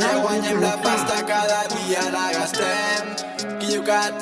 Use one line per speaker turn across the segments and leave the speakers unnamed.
Ja guanyem la pasta, cada dia la gastem. KilloCat,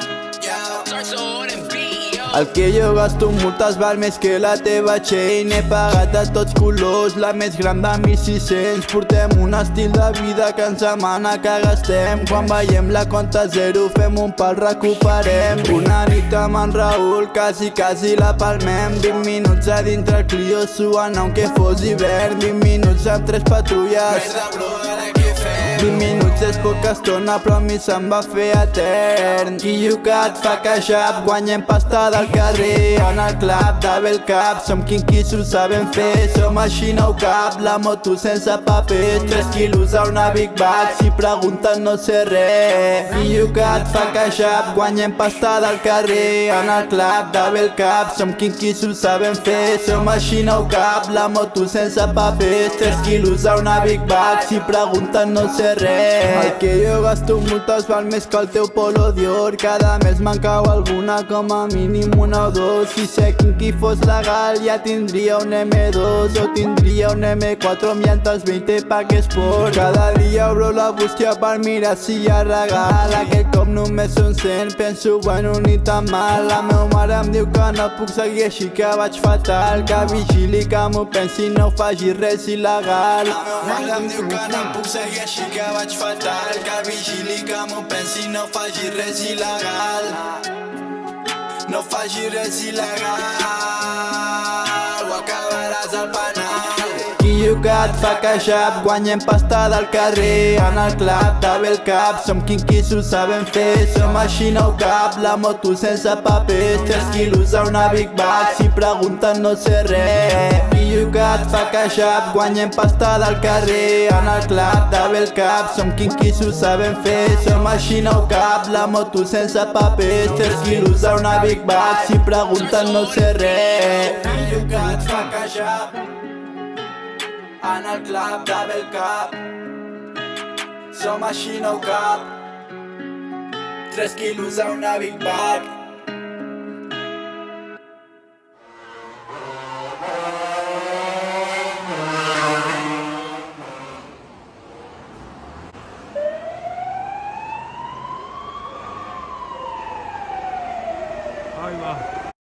el que jo gasto multes val més que la teva chain. He pagat de tots colors, la més gran de 1.600. Portem un estil de vida que ens demana que gastem. Quan veiem la compta zero fem un pal, recuperem. Una nit amb en Raül quasi la palmem. 20 minuts a dintre el Clio suant aunque fos hivern. 20 minuts amb 3 patrulles.
merda brother, què fem?
20 minuts és poca estona però a mi se'm va fer etern. KilloCat fa cash up, guanyem pasta del carrer. En el club, double cap, som quinquis, ho sabem fer. Som així no cap, la moto sense papers. 3 quilos a una Big Bag, si pregunten no sé res. KilloCat fa cash up, guanyem pasta del carrer. En el club, double cap, som quinquis, ho sabem fer. Som així no cap, la moto sense papers. 3 quilos a una Big Bag, si pregunten no sé res. El que jo gasto multes val més que el teu Polo Dior. Cada mes me'n cau alguna, com a mínim una o dos. Si sé quinqui fos legal ja tindria un M2 o tindria un M4 amb llantes 20 Pack Sport. Cada dia obro la bústia per mirar si hi ha regal. Aquest cop només són 100, penso bueno ni tan mal. La meva mare em diu que no puc seguir així, que vaig fatal. Que vigili, que m'ho pensi, no faci res il·legal.
La meva mare em diu que no puc seguir així, que vaig fatal. Que vigili, que m'ho pensi, no faci res il·legal. No faci res il·legal, o acabaràs al penal.
KilloCat fa cash up, guanyem pasta del carrer. En el club, double cap, som quinquis, ho sabem fer. Som així no cap, la moto sense papers. 3 quilos a una Big Bag, si pregunten no sé res. KilloCat fa cash up, guanyem pasta del carrer. En el club, double cap, som quinquis, ho sabem fer. Som així no cap, la moto sense papers. 3 quilos a una Big Bag, si pregunten no sé res.
KilloCat fa cash up,
En el club, double cap, som així no cap. 3 quilos a una Big Bag.